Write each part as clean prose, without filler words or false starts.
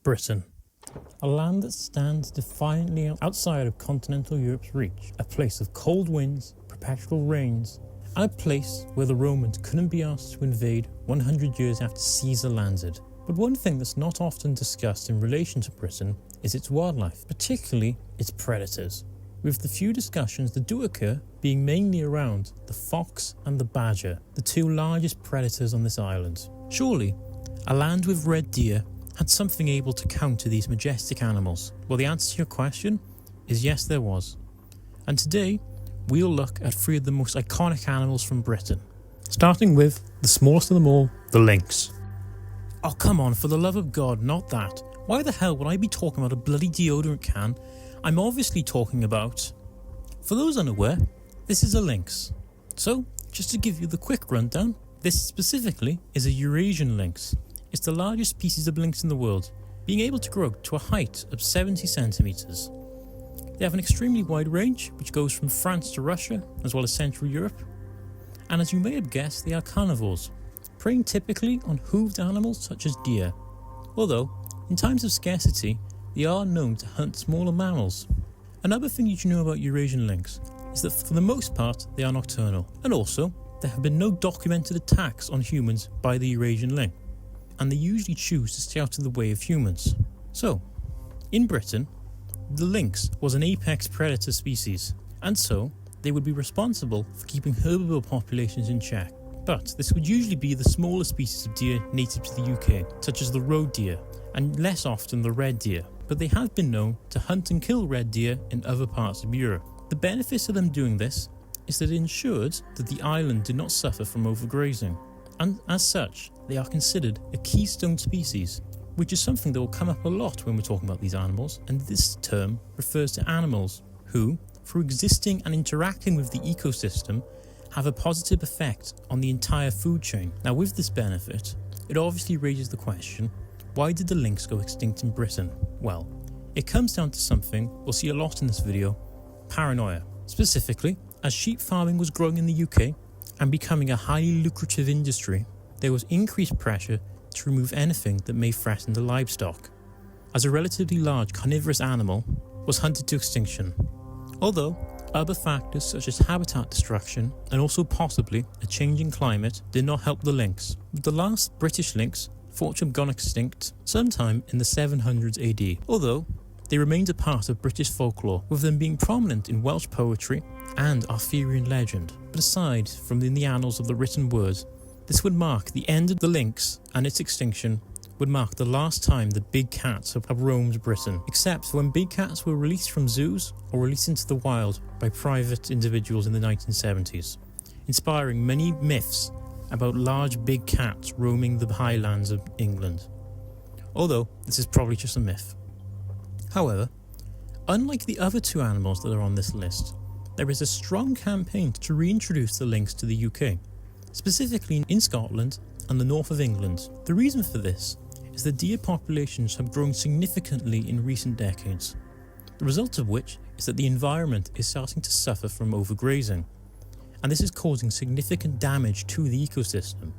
Britain. A land that stands defiantly outside of continental Europe's reach, a place of cold winds, perpetual rains, and a place where the Romans couldn't be asked to invade 100 years after Caesar landed. But one thing that's not often discussed in relation to Britain is its wildlife, particularly its predators, with the few discussions that do occur being mainly around the fox and the badger, the two largest predators on this island. Surely, a land with red deer had something able to counter these majestic animals? Well, the answer to your question is yes, there was. And today, we'll look at three of the most iconic animals from Britain. Starting with the smallest of them all, the lynx. Oh, come on, for the love of God, not that. Why the hell would I be talking about a bloody deodorant can? I'm obviously talking about... For those unaware, this is a lynx. So, just to give you the quick rundown, this specifically is a Eurasian lynx. It's the largest species of lynx in the world, being able to grow to a height of 70 centimeters. They have an extremely wide range, which goes from France to Russia, as well as Central Europe. And as you may have guessed, they are carnivores, preying typically on hooved animals such as deer. Although, in times of scarcity, they are known to hunt smaller mammals. Another thing you should know about Eurasian lynx is that for the most part, they are nocturnal. And also, there have been no documented attacks on humans by the Eurasian lynx, and they usually choose to stay out of the way of humans. So, in Britain, the lynx was an apex predator species, and so they would be responsible for keeping herbivore populations in check. But this would usually be the smaller species of deer native to the UK, such as the roe deer, and less often the red deer. But they have been known to hunt and kill red deer in other parts of Europe. The benefits of them doing this is that it ensured that the island did not suffer from overgrazing, and as such, they are considered a keystone species, which is something that will come up a lot when we're talking about these animals, and this term refers to animals who, through existing and interacting with the ecosystem, have a positive effect on the entire food chain. Now, with this benefit, it obviously raises the question, why did the lynx go extinct in Britain? Well, it comes down to something we'll see a lot in this video, paranoia. Specifically, as sheep farming was growing in the UK and becoming a highly lucrative industry, there was increased pressure to remove anything that may threaten the livestock, as a relatively large carnivorous animal was hunted to extinction. Although, other factors such as habitat destruction and also possibly a changing climate did not help the lynx, with the last British lynx thought to have gone extinct sometime in the 700s AD, although they remained a part of British folklore, with them being prominent in Welsh poetry and Arthurian legend. But aside from in the annals of the written word, this would mark the end of the lynx, and its extinction would mark the last time that big cats have roamed Britain, except for when big cats were released from zoos or released into the wild by private individuals in the 1970s, inspiring many myths about large big cats roaming the highlands of England. Although this is probably just a myth. However, unlike the other two animals that are on this list, there is a strong campaign to reintroduce the lynx to the UK, specifically in Scotland and the north of England. The reason for this is that deer populations have grown significantly in recent decades, the result of which is that the environment is starting to suffer from overgrazing, and this is causing significant damage to the ecosystem.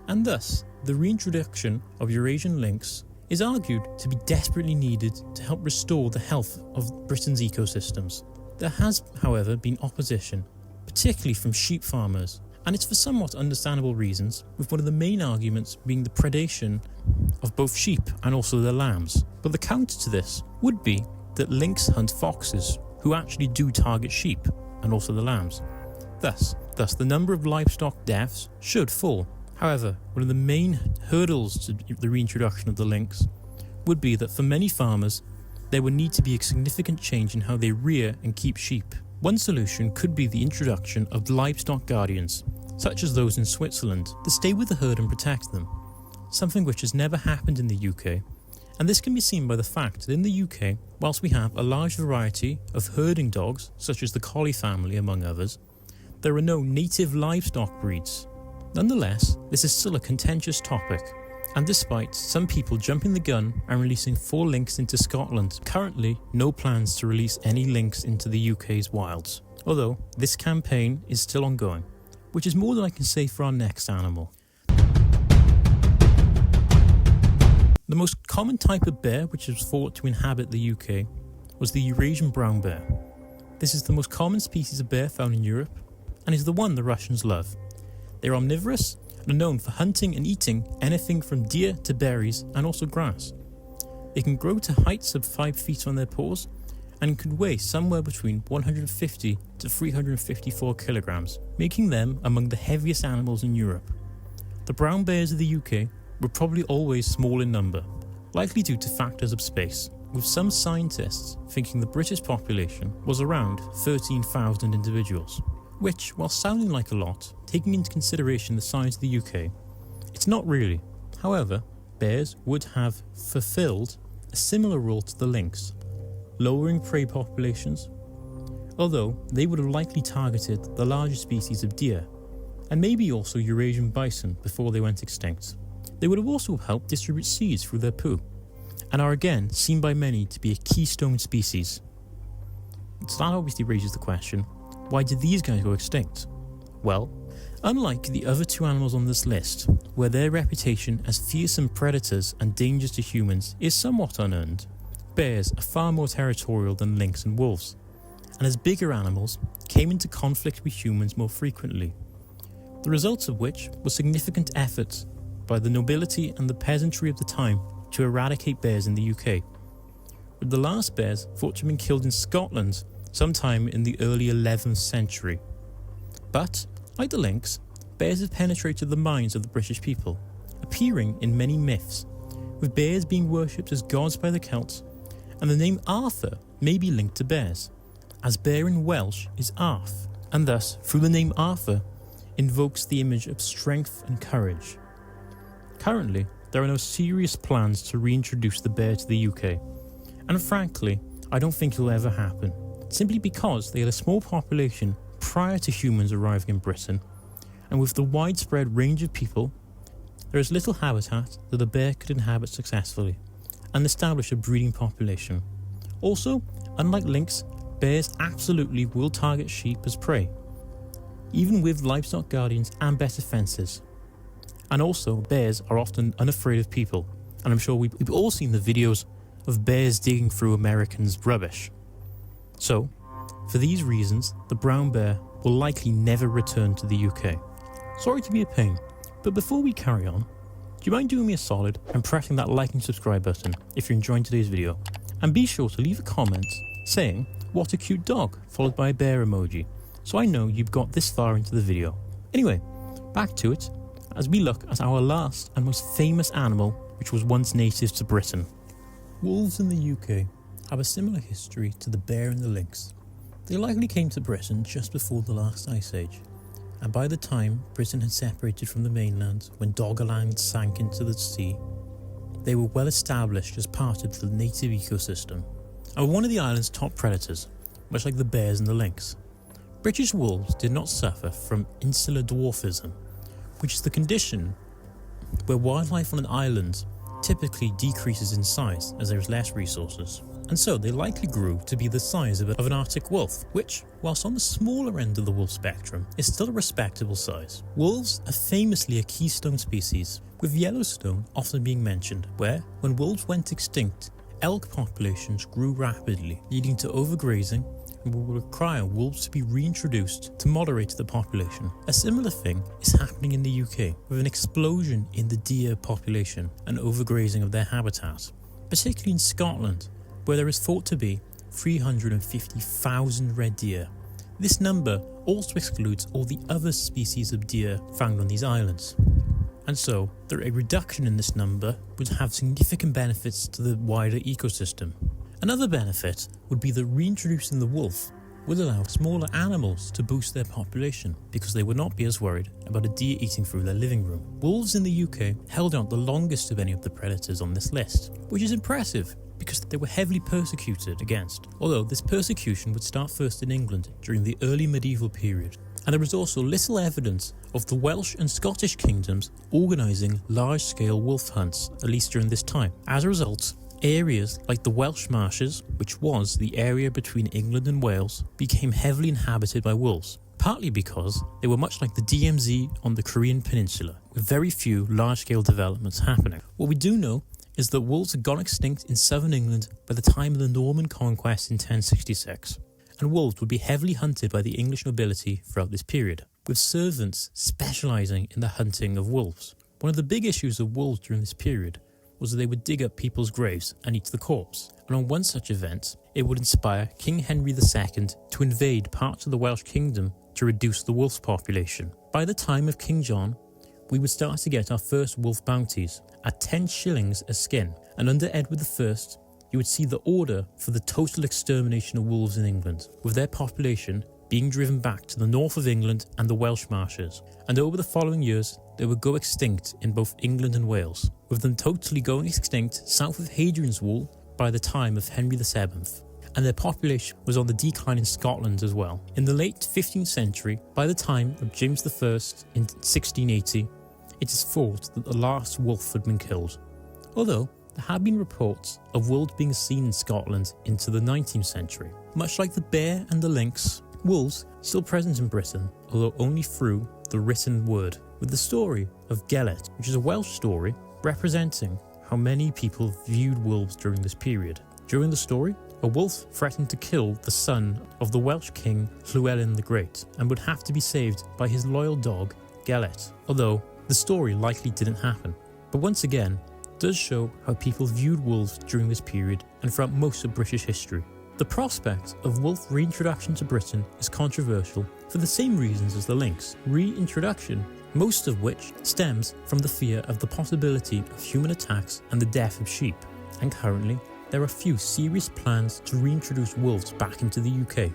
And thus, the reintroduction of Eurasian lynx is argued to be desperately needed to help restore the health of Britain's ecosystems. There has, however, been opposition, particularly from sheep farmers, and it's for somewhat understandable reasons, with one of the main arguments being the predation of both sheep and also their lambs. But the counter to this would be that lynx hunt foxes, who actually do target sheep and also the lambs. Thus, the number of livestock deaths should fall. However, one of the main hurdles to the reintroduction of the lynx would be that for many farmers, there would need to be a significant change in how they rear and keep sheep. One solution could be the introduction of livestock guardians, such as those in Switzerland, to stay with the herd and protect them, something which has never happened in the UK. And this can be seen by the fact that in the UK, whilst we have a large variety of herding dogs, such as the collie family among others, there are no native livestock breeds. Nonetheless, this is still a contentious topic, and despite some people jumping the gun and releasing 4 lynx into Scotland, currently no plans to release any lynx into the UK's wilds, although this campaign is still ongoing, which is more than I can say for our next animal. The most common type of bear which was thought to inhabit the UK was the Eurasian brown bear. This is the most common species of bear found in Europe and is the one the Russians love. They're omnivorous and are known for hunting and eating anything from deer to berries and also grass. They can grow to heights of 5 feet on their paws and could weigh somewhere between 150 to 354 kilograms, making them among the heaviest animals in Europe. The brown bears of the UK were probably always small in number, likely due to factors of space, with some scientists thinking the British population was around 13,000 individuals, which, while sounding like a lot, taking into consideration the size of the UK, it's not really. However, bears would have fulfilled a similar role to the lynx, lowering prey populations, although they would have likely targeted the larger species of deer, and maybe also Eurasian bison before they went extinct. They would have also helped distribute seeds through their poo, and are again seen by many to be a keystone species. So that obviously raises the question, why did these guys go extinct? Well, unlike the other two animals on this list, where their reputation as fearsome predators and dangers to humans is somewhat unearned, bears are far more territorial than lynx and wolves, and as bigger animals, came into conflict with humans more frequently. The results of which were significant efforts by the nobility and the peasantry of the time to eradicate bears in the UK, with the last bears thought to have been killed in Scotland sometime in the early 11th century. But, like the lynx, bears have penetrated the minds of the British people, appearing in many myths, with bears being worshipped as gods by the Celts, and the name Arthur may be linked to bears, as bear in Welsh is Arth, and thus, through the name Arthur, invokes the image of strength and courage. Currently, there are no serious plans to reintroduce the bear to the UK, and frankly, I don't think it will ever happen, simply because they had a small population prior to humans arriving in Britain, and with the widespread range of people, there is little habitat that a bear could inhabit successfully and establish a breeding population. Also, unlike lynx, bears absolutely will target sheep as prey, even with livestock guardians and better fences. And also, bears are often unafraid of people, and I'm sure we've all seen the videos of bears digging through Americans' rubbish. So, for these reasons, the brown bear will likely never return to the UK. Sorry to be a pain, but before we carry on, do you mind doing me a solid and pressing that like and subscribe button if you're enjoying today's video? And be sure to leave a comment saying, "What a cute dog," followed by a bear emoji, so I know you've got this far into the video. Anyway, back to it, as we look at our last and most famous animal which was once native to Britain. Wolves in the UK have a similar history to the bear and the lynx. They likely came to Britain just before the last ice age, and by the time Britain had separated from the mainland when Doggerland sank into the sea, they were well established as part of the native ecosystem, and were one of the island's top predators, much like the bears and the lynx. British wolves did not suffer from insular dwarfism, which is the condition where wildlife on an island typically decreases in size as there is less resources, and so they likely grew to be the size of an Arctic wolf, which, whilst on the smaller end of the wolf spectrum, is still a respectable size. Wolves are famously a keystone species, with Yellowstone often being mentioned, where, when wolves went extinct, elk populations grew rapidly, leading to overgrazing and will require wolves to be reintroduced to moderate the population. A similar thing is happening in the UK, with an explosion in the deer population and overgrazing of their habitat, particularly in Scotland, where there is thought to be 350,000 red deer. This number also excludes all the other species of deer found on these islands. And so, a reduction in this number would have significant benefits to the wider ecosystem. Another benefit would be that reintroducing the wolf would allow smaller animals to boost their population, because they would not be as worried about a deer eating through their living room. Wolves in the UK held out the longest of any of the predators on this list, which is impressive because they were heavily persecuted against, although this persecution would start first in England during the early medieval period. And there is also little evidence of the Welsh and Scottish kingdoms organising large-scale wolf hunts, at least during this time. As a result, areas like the Welsh Marshes, which was the area between England and Wales, became heavily inhabited by wolves, partly because they were much like the DMZ on the Korean peninsula, with very few large-scale developments happening. What we do know is that wolves had gone extinct in southern England by the time of the Norman conquest in 1066, and wolves would be heavily hunted by the English nobility throughout this period, with servants specialising in the hunting of wolves. One of the big issues of wolves during this period was that they would dig up people's graves and eat the corpse, and on one such event, it would inspire King Henry II to invade parts of the Welsh kingdom to reduce the wolf population. By the time of King John, we would start to get our first wolf bounties at 10 shillings a skin, and under Edward I, you would see the order for the total extermination of wolves in England, with their population being driven back to the north of England and the Welsh marshes, and over the following years they would go extinct in both England and Wales, with them totally going extinct south of Hadrian's Wall by the time of Henry VII, and their population was on the decline in Scotland as well. In the late 15th century, by the time of James I in 1680, it is thought that the last wolf had been killed, although there have been reports of wolves being seen in Scotland into the 19th century. Much like the bear and the lynx, wolves still present in Britain, although only through the written word, with the story of Gelert, which is a Welsh story representing how many people viewed wolves during this period. During the story, a wolf threatened to kill the son of the Welsh king Llewellyn the Great and would have to be saved by his loyal dog Gelert, although the story likely didn't happen. But once again, it does show how people viewed wolves during this period and throughout most of British history. The prospect of wolf reintroduction to Britain is controversial for the same reasons as the lynx reintroduction, most of which stems from the fear of the possibility of human attacks and the death of sheep. And currently, there are few serious plans to reintroduce wolves back into the UK.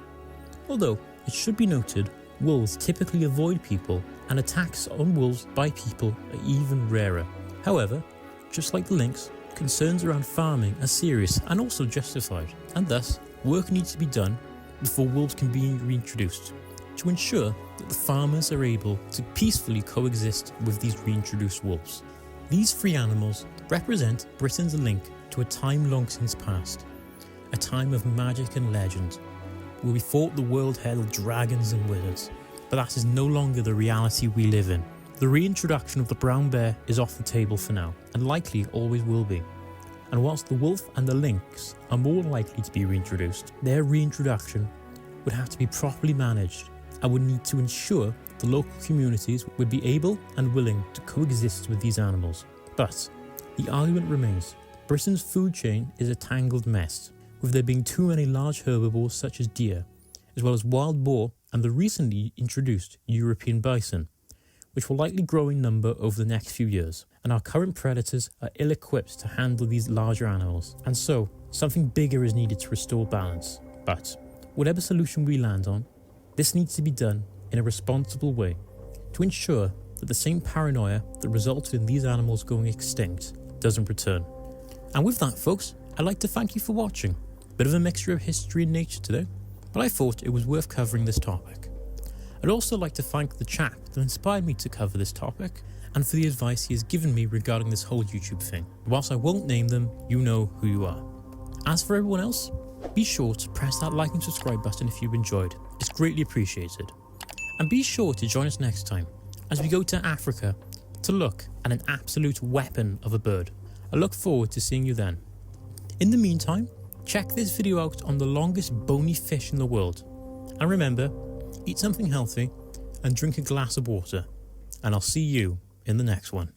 Although, it should be noted, wolves typically avoid people, and attacks on wolves by people are even rarer. However, just like the lynx, concerns around farming are serious and also justified, and thus, work needs to be done before wolves can be reintroduced to ensure that the farmers are able to peacefully coexist with these reintroduced wolves. These three animals represent Britain's link to a time long since past, a time of magic and legend, where we thought the world held dragons and wizards, but that is no longer the reality we live in. The reintroduction of the brown bear is off the table for now, and likely always will be. And whilst the wolf and the lynx are more likely to be reintroduced, their reintroduction would have to be properly managed and would need to ensure the local communities would be able and willing to coexist with these animals. But the argument remains, Britain's food chain is a tangled mess, with there being too many large herbivores such as deer, as well as wild boar and the recently introduced European bison, which will likely grow in number over the next few years, and our current predators are ill-equipped to handle these larger animals, and so something bigger is needed to restore balance. But whatever solution we land on, this needs to be done in a responsible way to ensure that the same paranoia that resulted in these animals going extinct doesn't return. And with that, folks, I'd like to thank you for watching. Bit of a mixture of history and nature today, but I thought it was worth covering this topic. I'd also like to thank the chap that inspired me to cover this topic and for the advice he has given me regarding this whole YouTube thing. Whilst I won't name them, you know who you are. As for everyone else, be sure to press that like and subscribe button if you've enjoyed. It's greatly appreciated. And be sure to join us next time as we go to Africa to look at an absolute weapon of a bird. I look forward to seeing you then. In the meantime, check this video out on the longest bony fish in the world. And remember, eat something healthy and drink a glass of water. And I'll see you in the next one.